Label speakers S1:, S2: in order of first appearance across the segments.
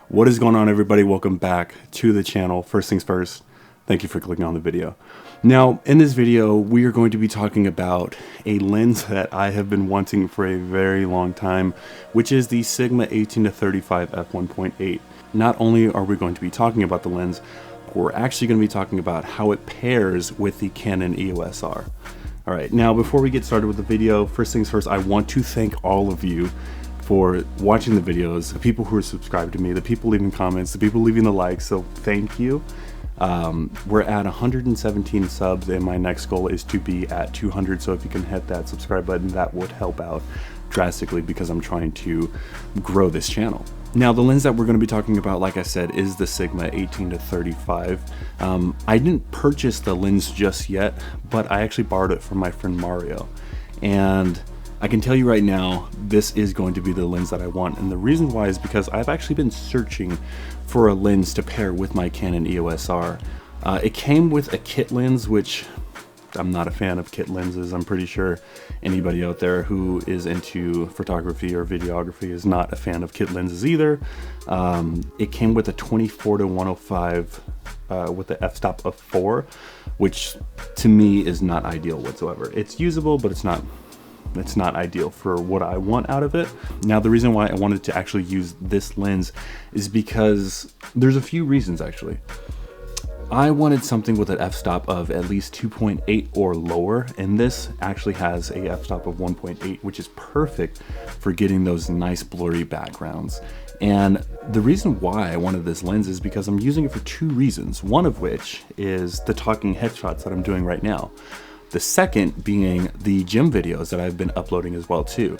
S1: What is going on, everybody? Welcome back to the channel. First things first, thank you for clicking on the video. Now, in this video, we are going to be talking about a lens that I have been wanting for a very long time, which is the Sigma 18-35 f1.8. Not only are we going to be talking about the lens, but we're actually going to be talking about how it pairs with the Canon EosR. All right, now before we get started with the video, first things first, I want to thank all of you for watching the videos, the people who are subscribed to me, the people leaving comments, the people leaving the likes, so thank you. We're at 117 subs and my next goal is to be at 200, so if you can hit that subscribe button, that would help out drastically because I'm trying to grow this channel. Now, the lens that we're going to be talking about, like I said, is the Sigma 18-35. I didn't purchase the lens just yet, but I actually borrowed it from my friend Mario, and I can tell you right now, this is going to be the lens that I want, and the reason why is because I've actually been searching for a lens to pair with my Canon EosR. It came with a kit lens, which I'm not a fan of kit lenses. I'm pretty sure anybody out there who is into photography or videography is not a fan of kit lenses either. It came with a 24-105 with the f-stop of 4, which to me is not ideal whatsoever. It's usable, but it's not ideal for what I want out of it. Now, the reason why I wanted to actually use this lens is because there's a few reasons actually. I wanted something with an f-stop of at least 2.8 or lower, and this actually has a f-stop of 1.8, which is perfect for getting those nice blurry backgrounds. And the reason why I wanted this lens is because I'm using it for two reasons, one of which is the talking headshots that I'm doing right now. The second being the gym videos that I've been uploading as well too.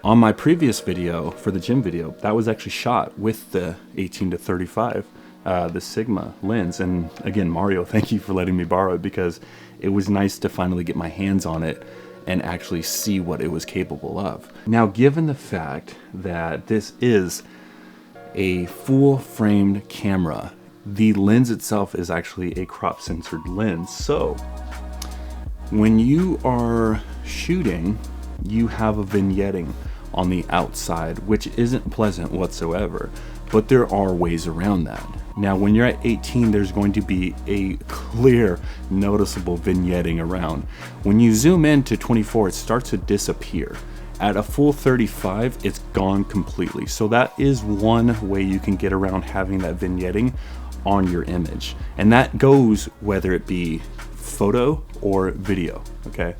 S1: On my previous video for the gym video, that was actually shot with the 18-35, the Sigma lens. And again, Mario, thank you for letting me borrow it because it was nice to finally get my hands on it and actually see what it was capable of. Now, given the fact that this is a full framed camera, the lens itself is actually a crop censored lens. So when you are shooting, you have a vignetting on the outside, which isn't pleasant whatsoever, but there are ways around that. Now, when you're at 18, there's going to be a clear, noticeable vignetting around. When you zoom in to 24, it starts to disappear. At a full 35, it's gone completely. So that is one way you can get around having that vignetting on your image. And that goes whether it be photo or video. Okay,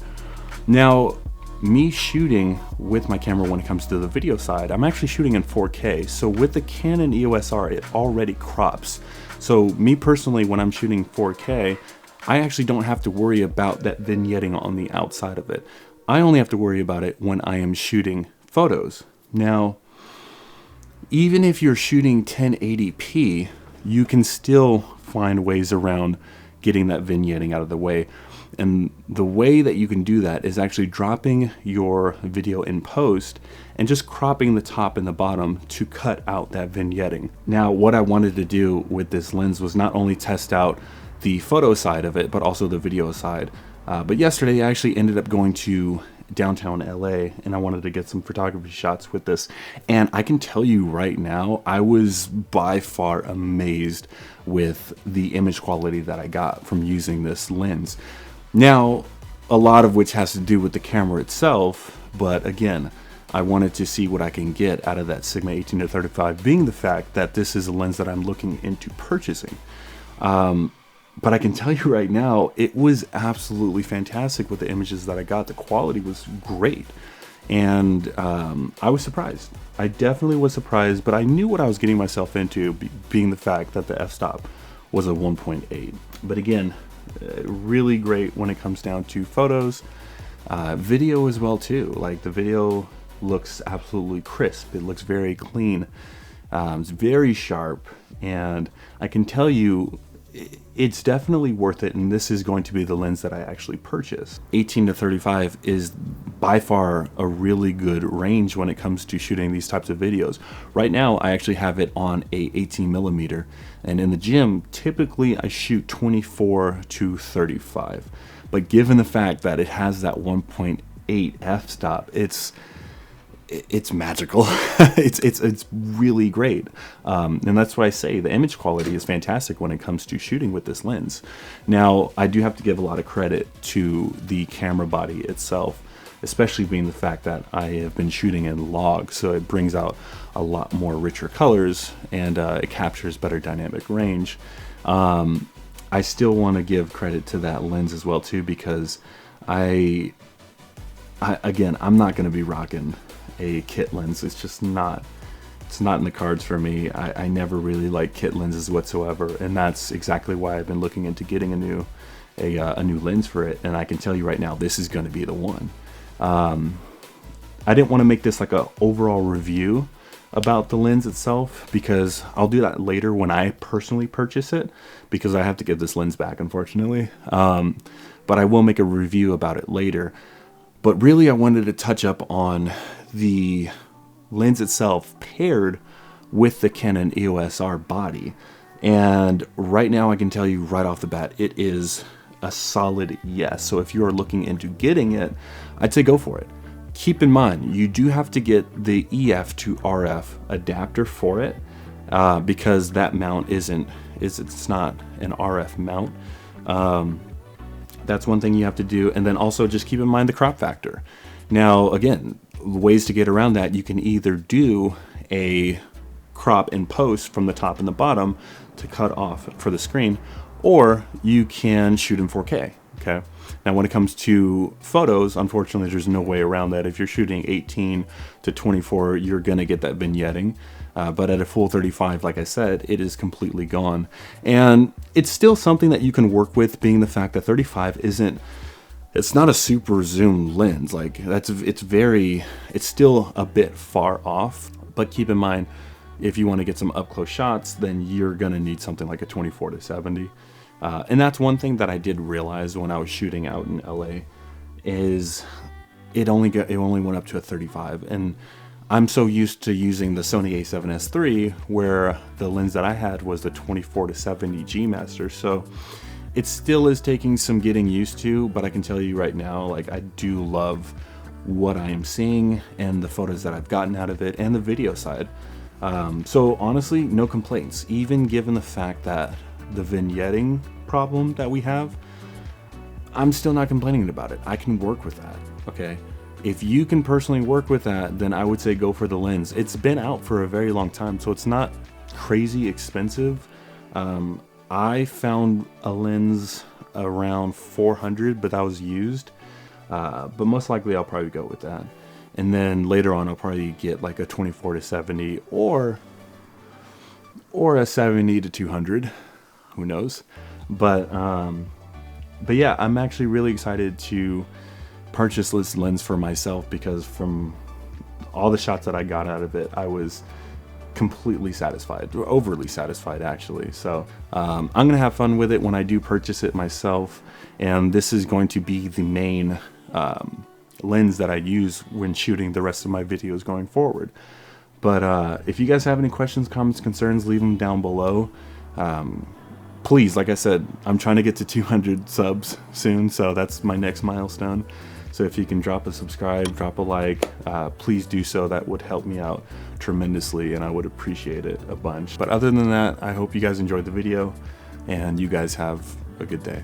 S1: now me shooting with my camera when it comes to the video side, I'm actually shooting in 4K. So with the Canon EosR, it already crops. So me personally, when I'm shooting 4K, I actually don't have to worry about that vignetting on the outside of it. I only have to worry about it when I am shooting photos. Now, even if you're shooting 1080p, you can still find ways around getting that vignetting out of the way. And the way that you can do that is actually dropping your video in post and just cropping the top and the bottom to cut out that vignetting. Now, what I wanted to do with this lens was not only test out the photo side of it, but also the video side. But yesterday I actually ended up going to downtown LA and I wanted to get some photography shots with this, and I can tell you right now, I was by far amazed with the image quality that I got from using this lens. Now, a lot of which has to do with the camera itself, but again, I wanted to see what I can get out of that Sigma 18-35, being the fact that this is a lens that I'm looking into purchasing. But I can tell you right now, it was absolutely fantastic with the images that I got. The quality was great. And I was surprised. I definitely was surprised, but I knew what I was getting myself into, being the fact that the f-stop was a 1.8. But again, really great when it comes down to photos, video as well too. Like, the video looks absolutely crisp. It looks very clean. It's very sharp. And I can tell you, it's definitely worth it, and this is going to be the lens that I actually purchase. 18-35 is by far a really good range when it comes to shooting these types of videos. Right now, I actually have it on a 18mm, and in the gym, typically I shoot 24-35. But given the fact that it has that 1.8 f-stop, it's magical. It's really great, and that's why I say the image quality is fantastic when it comes to shooting with this lens. Now, I do have to give a lot of credit to the camera body itself, especially being the fact that I have been shooting in log, so it brings out a lot more richer colors, and it captures better dynamic range. I still want to give credit to that lens as well too, because again, I'm not going to be rocking a kit lens. It's just not, it's not in the cards for me. I never really liked kit lenses whatsoever, and that's exactly why I've been looking into getting a new lens for it. And I can tell you right now, this is going to be the one. I didn't want to make this like a overall review about the lens itself, because I'll do that later when I personally purchase it, because I have to give this lens back, unfortunately. But I will make a review about it later. But really, I wanted to touch up on the lens itself paired with the Canon EosR body. And right now I can tell you right off the bat, it is a solid yes. So if you are looking into getting it, I'd say go for it. Keep in mind, you do have to get the EF to RF adapter for it, because that mount it's not an RF mount. That's one thing you have to do. And then also just keep in mind the crop factor. Now, again, ways to get around that, you can either do a crop in post from the top and the bottom to cut off for the screen, or you can shoot in 4K. Okay. Now, when it comes to photos, unfortunately, there's no way around that. If you're shooting 18 to 24, you're going to get that vignetting. But at a full 35, like I said, it is completely gone. And it's still something that you can work with, being the fact that 35 it's not a super zoom lens. Like it's still a bit far off. But keep in mind, if you want to get some up close shots, then you're going to need something like a 24 to 70. And that's one thing that I did realize when I was shooting out in LA, is it only went up to a 35. And I'm so used to using the Sony a7S III, where the lens that I had was the 24 to 70 G Master. So it still is taking some getting used to, but I can tell you right now, like, I do love what I am seeing and the photos that I've gotten out of it, and the video side. So honestly, no complaints, even given the fact that the vignetting problem that we have, I'm still not complaining about it. I can work with that. Okay. If you can personally work with that, then I would say go for the lens. It's been out for a very long time, so it's not crazy expensive. I found a lens around 400, but that was used. But most likely I'll probably go with that. And then later on, I'll probably get like a 24 to 70 or a 70 to 200. Who knows? But yeah, I'm actually really excited to purchase this lens for myself, because from all the shots that I got out of it, I was completely satisfied, or overly satisfied actually. So I'm gonna have fun with it when I do purchase it myself, and this is going to be the main lens that I use when shooting the rest of my videos going forward. But if you guys have any questions, comments, concerns, leave them down below. Please, like I said, I'm trying to get to 200 subs soon, so that's my next milestone. So if you can drop a subscribe, drop a like, please do so. That would help me out tremendously, and I would appreciate it a bunch. But other than that, I hope you guys enjoyed the video, and you guys have a good day.